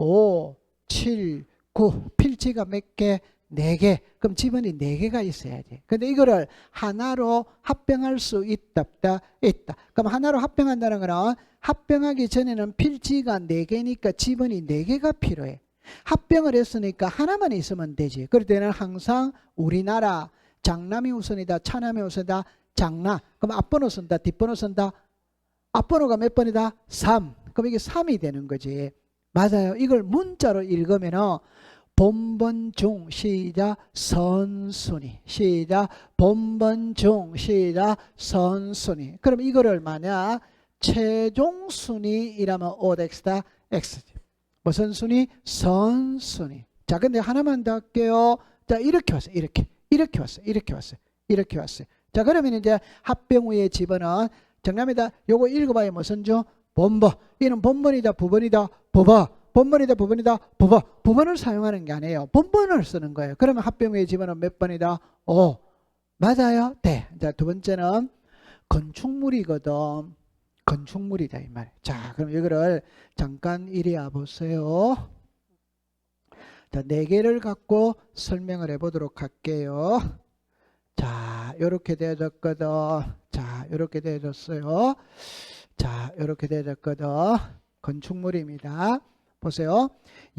5, 7, 9. 필지가 몇 개? 4개. 그럼 지번이 4개가 있어야지. 근데 이거를 하나로 합병할 수 있다, 없다? 있다. 그럼 하나로 합병한다는 거는 합병하기 전에는 필지가 4개니까 지번이 4개가 필요해. 합병을 했으니까 하나만 있으면 되지. 그럴 때는 항상 우리나라 장남이 우선이다, 차남이 우선이다, 장남. 그럼 앞번호 쓴다, 뒷번호 쓴다. 앞번호가 몇 번이다? 3. 그럼 이게 3이 되는 거지. 맞아요. 이걸 문자로 읽으면은 본번 중 시작 선순위 시작 본번 중 시작 선순위. 그럼 이거를 만약 최종 순위이라면 OX다 X지. 무슨 순위? 선순위. 자, 근데 하나만 더 할게요. 자, 이렇게 왔어요. 이렇게 왔어요. 이렇게 왔어요. 자, 그러면 이제 합병 후에 집어넣은 정답이다. 요거 읽어봐요. 무슨 중? 본번. 이는 본번이다, 부번이다, 부번. 본번이다, 부번이다, 부번. 부번을 사용하는 게 아니에요. 본번을 쓰는 거예요. 그러면 합병 후에 집어넣은 몇 번이다? 5. 맞아요? 네. 자, 두 번째는 건축물이거든. 건축물이다 이 말. 자, 그럼 이거를 잠깐 이리 와 보세요. 자, 4개를 갖고 설명을 해보도록 할게요. 자, 요렇게 되어졌거든. 자, 요렇게 되어졌어요. 자, 요렇게 되어졌거든. 건축물입니다. 보세요.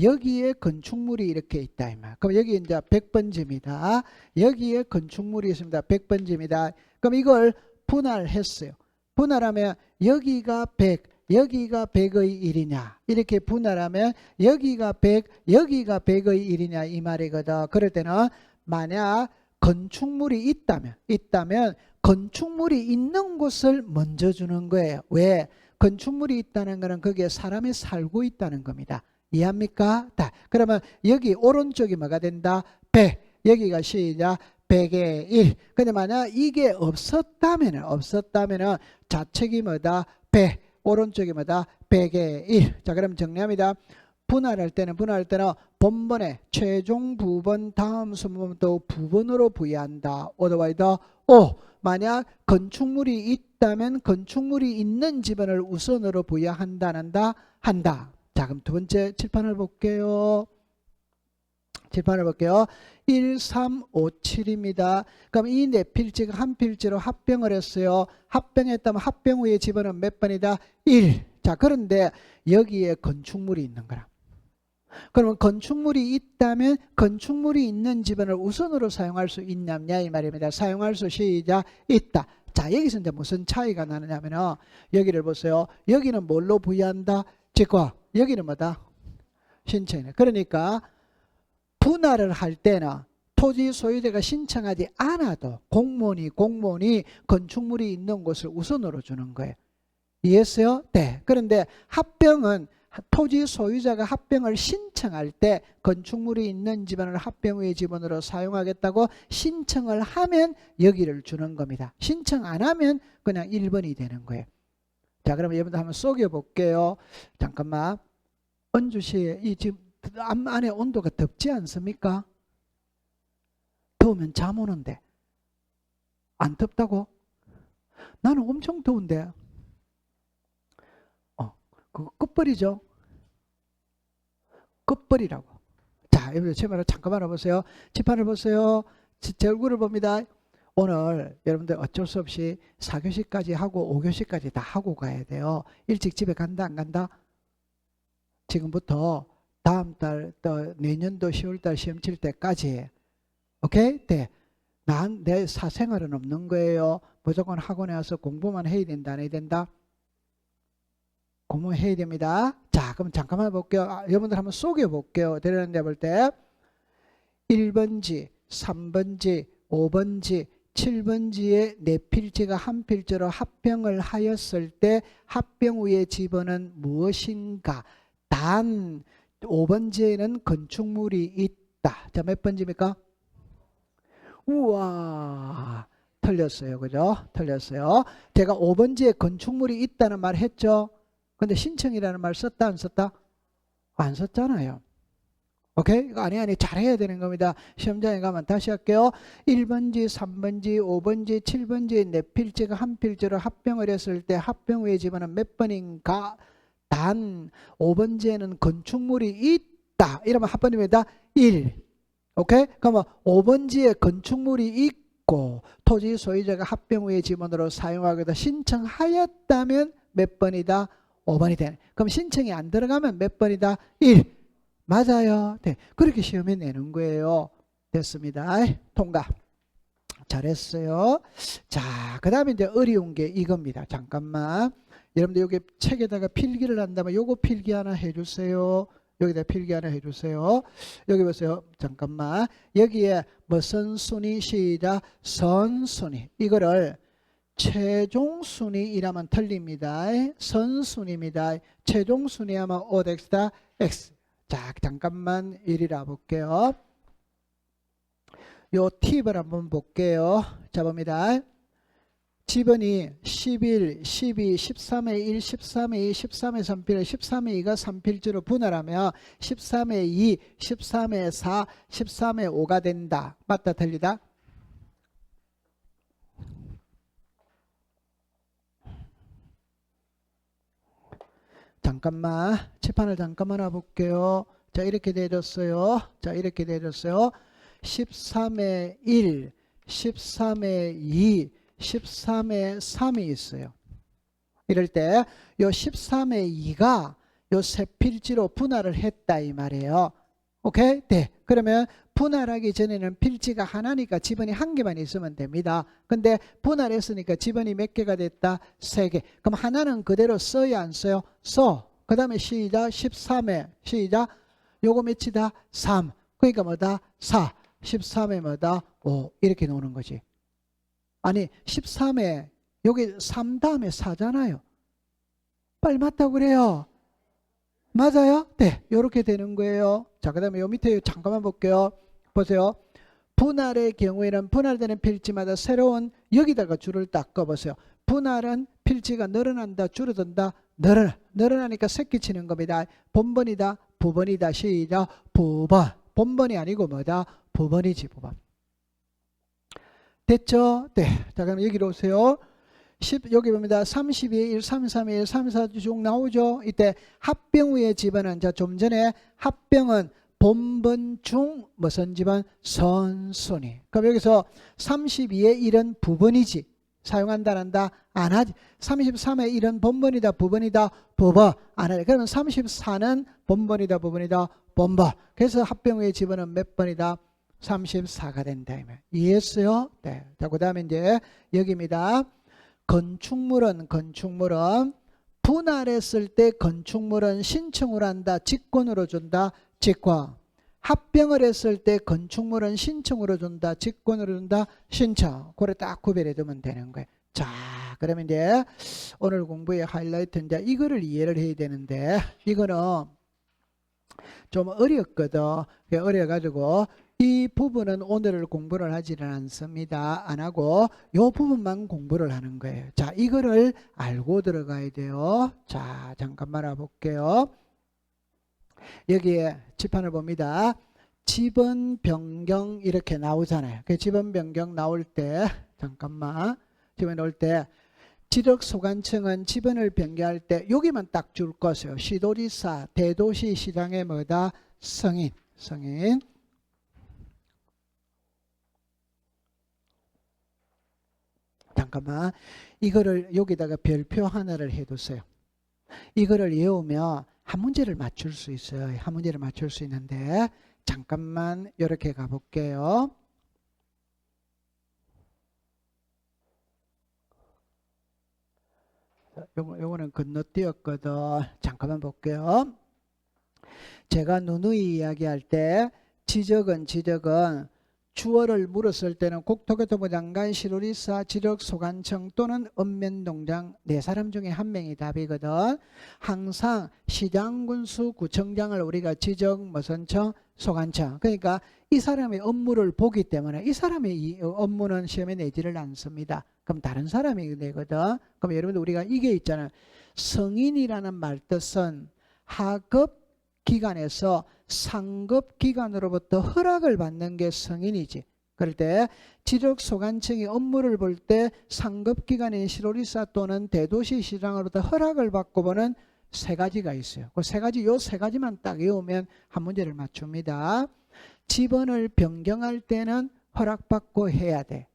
여기에 건축물이 이렇게 있다 이 말. 그럼 여기 이제 100번지입니다. 여기에 건축물이 있습니다. 100번지입니다. 그럼 이걸 분할했어요. 분할하면 여기가 100, 여기가 100의 1이냐 이렇게 분할하면 여기가 100, 여기가 100의 1이냐 이 말이거든. 그럴 때는 만약 건축물이 있다면 건축물이 있는 곳을 먼저 주는 거예요. 왜? 건축물이 있다는 것은 거기에 사람이 살고 있다는 겁니다. 이해합니까? 그러면 여기 오른쪽이 뭐가 된다? 100. 여기가 시작 100의 1. 근데 만약 이게 없었다면 좌측이 뭐다? 100. 오른쪽이 뭐다? 100의 1. 자, 그럼 정리합니다. 분할할 때는 본번에 최종 부번 다음 순번부터 부번으로 부여한다. otherwise O. 만약 건축물이 있다면 건축물이 있는 지번을 우선으로 부여한다. 한다. 자, 그럼 두 번째 칠판을 볼게요. 1357입니다. 그럼 이 네 필지가 한 필지로 합병을 했어요. 합병했다면 합병 후에 집어는 몇 번이다? 1. 자, 그런데 여기에 건축물이 있는 거라. 그러면 건축물이 있다면 건축물이 있는 집안을 우선으로 사용할 수 있느냐 이 말입니다. 사용할 수 시작 있다. 자, 여기서 이제 무슨 차이가 나느냐면요. 여기를 보세요. 여기는 뭘로 부여한다? 직과. 여기는 뭐다? 신청이네. 그러니까 분할을 할 때는 토지 소유자가 신청하지 않아도 공무원이 건축물이 있는 곳을 우선으로 주는 거예요. 이해했어요? 네. 그런데 합병은 토지 소유자가 합병을 신청할 때 건축물이 있는 집안을 합병 후의 집안으로 사용하겠다고 신청을 하면 여기를 주는 겁니다. 신청 안 하면 그냥 1번이 되는 거예요. 자, 그러면 여러분들 한번 속여볼게요. 잠깐만. 은주시 이 지금 안에 온도가 덥지 않습니까? 더우면 잠 오는데 안 덥다고? 나는 엄청 더운데. 그거 끝벌이죠. 끝벌이라고. 자, 여러분들 제 말을 잠깐 알아보세요. 칠판을 보세요. 제 얼굴을 봅니다. 오늘 여러분들 어쩔 수 없이 4교시까지 하고 5교시까지 다 하고 가야 돼요. 일찍 집에 간다 안 간다? 지금부터 다음 달 또 내년도 10월달 시험 칠 때까지 오케이? 네. 내 사생활은 없는 거예요. 무조건 학원에 와서 공부만 해야 된다 안 해야 된다? 공부해야 됩니다. 자, 그럼 잠깐만 볼게요. 여러분들 한번 속여볼게요. 데려다 볼 때 1번지, 3번지, 5번지, 7번지의 네 필지가 한 필지로 합병을 하였을 때 합병 후의 집어는 무엇인가? 단 5번지에는 건축물이 있다. 자, 몇 번지입니까? 우와, 틀렸어요. 그죠? 틀렸어요. 제가 5번지에 건축물이 있다는 말 했죠? 근데 신청이라는 말 썼다 안 썼다? 안 썼잖아요. 오케이? 이거 아니 잘해야 되는 겁니다. 시험장에 가면 다시 할게요. 1번지, 3번지, 5번지, 7번지 네 필지가 한 필지로 합병을 했을 때 합병 후의 집어는 몇 번인가? 단 5번지에는 건축물이 있다. 이러면 합번입니다. 1. 오케이? 그러면 5번지에 건축물이 있고 토지 소유자가 합병후의 지번으로 사용하겠다 신청하였다면 몇 번이다? 5번이 되네. 그럼 신청이 안 들어가면 몇 번이다? 1. 맞아요. 네. 그렇게 시험에 내는 거예요. 됐습니다. 통과. 잘했어요. 자, 그 다음에 이제 어려운 게 이겁니다. 잠깐만. 여러분들 여기 책에다가 필기를 한다면 요거 필기 하나 해주세요. 여기다 필기 하나 해주세요. 여기 보세요. 잠깐만. 여기에 뭐 선순위 시작 선순위. 이거를 최종순위이라면 틀립니다. 선순위입니다. 최종순위 하면 OX다 X. 자, 잠깐만 이리라 볼게요. 요 팁을 한번 볼게요. 자, 봅니다. 지번이 11, 12, 13의 1, 13의 2, 13의 3필, 13의 2가 3필지로 분할하면 13의 2, 13의 4, 13의 5가 된다. 맞다 틀리다? 잠깐만 칠판을 잠깐만 와볼게요. 자, 이렇게 되어졌어요. 자, 이렇게 되어졌어요. 13의 1, 13의 2, 13의 3이 있어요. 이럴 때 요 13의 2가 요 세 필지로 분할을 했다 이 말이에요. 오케이? 네. 그러면 분할하기 전에는 필지가 하나니까 지번이 한 개만 있으면 됩니다. 근데 분할했으니까 지번이 몇 개가 됐다? 3개. 그럼 하나는 그대로 써야 안 써요? 써. 그 다음에 시작 13회 시작 요거 몇이다? 3. 그러니까 뭐다? 4. 13회 뭐다? 5. 이렇게 놓는 거지. 아니 13회 여기 3 다음에 4잖아요. 빨리 맞다고 그래요. 맞아요? 네. 이렇게 되는 거예요. 자, 그 다음에 요 밑에 잠깐만 볼게요. 보세요. 분할의 경우에는 분할되는 필지마다 새로운 여기다가 줄을 딱 꺼보세요. 분할은 필지가 늘어난다 줄어든다? 늘어나니까 새끼 치는 겁니다. 본번이다 부번이다 시작 부번. 본번이 아니고 뭐다? 부번이지 부번. 됐죠? 네. 자, 그럼 여기로 오세요. 10, 여기 봅니다. 32의 1, 33의 1, 34 쭉 나오죠. 이때 합병 후의 지번은 자, 좀 전에 합병은 본번 중 무슨 지번? 선순위. 그럼 여기서 32의 1은 부번이지. 사용한다 안 한다? 안 하지. 33의 1은 본번이다 부번이다? 부번. 안 하지. 그러면 34는 본번이다 부번이다? 본번. 그래서 합병 후의 지번은 몇 번이다? 34가 된다. 이해했어요? 네. 자, 그 다음에 이제 여기입니다. 건축물은 분할했을 때 건축물은 신청을 한다. 직권으로 준다. 직권. 합병을 했을 때 건축물은 신청으로 준다. 직권으로 준다. 신청. 그래 딱 구별해 두면 되는 거예요. 자, 그러면 이제 오늘 공부의 하이라이트 이제 이거를 이해를 해야 되는데 이거는 좀 어렵거든. 어려가지고 이 부분은 오늘 공부를 하지는 않습니다. 안 하고 이 부분만 공부를 하는 거예요. 자, 이거를 알고 들어가야 돼요. 자, 잠깐만 와볼게요. 여기에 칠판을 봅니다. 지번 변경 이렇게 나오잖아요. 그 지번 변경 나올 때 잠깐만 지번 나올 때 지적소관청은 지번을 변경할 때 여기만 딱 줄 것이에요. 시도지사 대도시시장의 뭐다? 승인. 잠깐만 이거를 여기다가 별표 하나를 해두세요. 이거를 외우면 한 문제를 맞출 수 있어요. 한 문제를 맞출 수 있는데 잠깐만 이렇게 가볼게요. 요거는 건너뛰었거든. 잠깐만 볼게요. 제가 누누이 이야기할 때 지적은 주어를 물었을 때는 국토교통부 장관, 시도지사, 지적소관청 또는 읍면동장 네 사람 중에 한 명이 답이거든. 항상 시장, 군수, 구청장을 우리가 지적, 무슨청, 소관청. 그러니까 이 사람의 업무를 보기 때문에 이 사람의 이 업무는 시험에 내지를 않습니다. 그럼 다른 사람이 내거든. 그럼 여러분들 우리가 이게 있잖아요. 성인이라는 말 뜻은 하급 기관에서 상급 기관으로부터 허락을 받는 게 성인이지. 그럴 때 지적소관청이 업무를 볼 때 상급 기관인 시도지사 또는 대도시시장으로부터 허락을 받고 보는 세 가지가 있어요. 그 세 가지, 요 세 가지만 딱 외우면 한 문제를 맞춥니다. 지번을 변경할 때는 허락받고 해야 돼.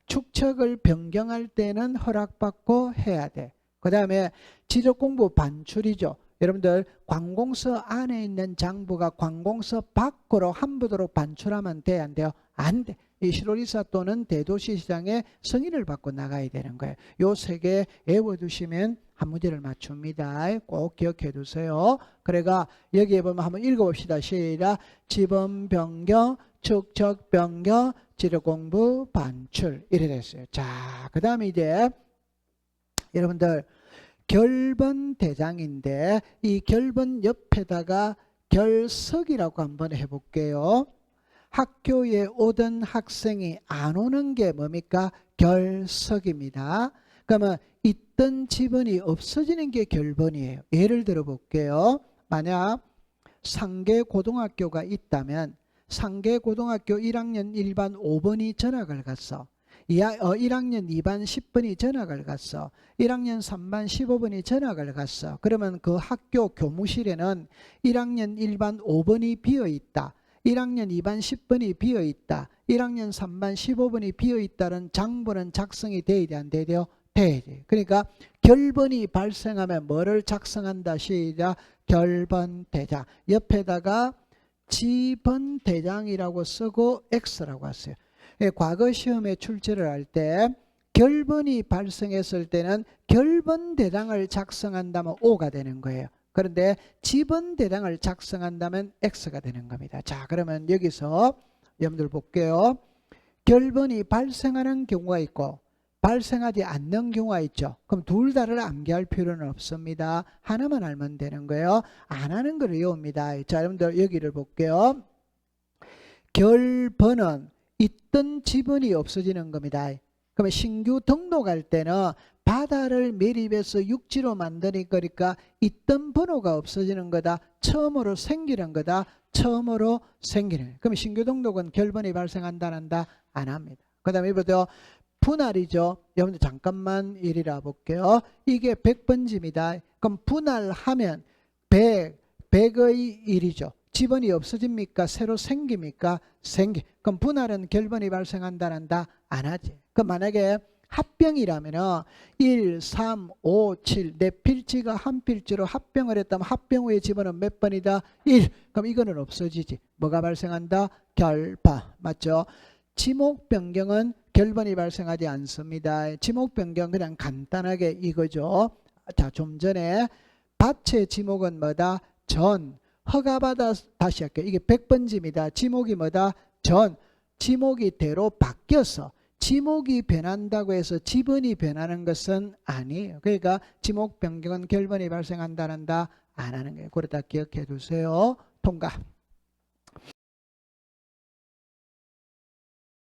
축척을 변경할 때는 허락받고 해야 돼. 그 다음에 지적공부 반출이죠. 여러분들 관공서 안에 있는 장부가 관공서 밖으로 함부도록 반출하면 돼, 안 돼요? 안 돼. 이 시로리사 또는 대도시시장의 승인을 받고 나가야 되는 거예요. 요 세 개 외워두시면 한 문제를 맞춥니다. 꼭 기억해 두세요. 그래가 여기에 보면 한번 읽어봅시다. 시작. 지번 변경, 축척 변경, 지적공부 반출 이래 됐어요. 자, 그 다음에 이제 여러분들 결번 대장인데 이 결번 옆에다가 결석이라고 한번 해볼게요. 학교에 오던 학생이 안 오는 게 뭡니까? 결석입니다. 그러면 있던 지번이 없어지는 게 결번이에요. 예를 들어 볼게요. 만약 상계고등학교가 있다면 상계고등학교 1학년 1반 5번이 전학을 갔어. 1학년 2반 10번이 전학을 갔어. 1학년 3반 15번이 전학을 갔어. 그러면 그 학교 교무실에는 1학년 1반 5번이 비어있다. 1학년 2반 10번이 비어있다. 1학년 3반 15번이 비어있다는 장부는 작성이 돼야 돼, 안 돼요? 돼야 돼. 그러니까 결번이 발생하면 뭐를 작성한다? 시작. 결번대장. 옆에다가 지번대장이라고 쓰고 X라고 했어요. 과거 시험에 출제를 할 때 결번이 발생했을 때는 결번대장을 작성한다면 O가 되는 거예요. 그런데 지번대장을 작성한다면 X가 되는 겁니다. 자, 그러면 여기서 여러분들 볼게요. 결번이 발생하는 경우가 있고 발생하지 않는 경우가 있죠. 그럼 둘 다를 암기할 필요는 없습니다. 하나만 알면 되는 거예요. 안 하는 걸 외웁니다. 자, 여러분들 여기를 볼게요. 결번은 있던 지번이 없어지는 겁니다. 그러면 신규 등록할 때는 바다를 매립해서 육지로 만드니까 있던 번호가 없어지는 거다. 처음으로 생기는 거다. 처음으로 생기는. 그럼 신규 등록은 결번이 발생한다, 안 한다? 안 합니다. 그 다음에 이보세요. 분할이죠. 여러분들 잠깐만 이리라 볼게요. 이게 100번지입니다. 그럼 분할하면 100의 1이죠. 지번이 없어집니까? 새로 생깁니까? 생기. 그럼 분할은 결번이 발생한다, 안 한다? 안 하지. 그럼 만약에 합병이라면 1, 3, 5, 7 네 필지가 한 필지로 합병을 했다면 합병 후의 지번은 몇 번이다? 1. 그럼 이거는 없어지지. 뭐가 발생한다? 결번. 맞죠? 지목 변경은 결번이 발생하지 않습니다. 지목 변경 그냥 간단하게 이거죠. 자, 좀 전에 밭의 지목은 뭐다? 전. 허가받아 다시 할게요. 이게 100번지입니다. 지목이 뭐다? 전. 지목이 대로 바뀌어서 지목이 변한다고 해서 지번이 변하는 것은 아니에요. 그러니까 지목 변경은 결번이 발생한다, 안 한다? 안 하는 거예요. 그러다 기억해 두세요. 통과.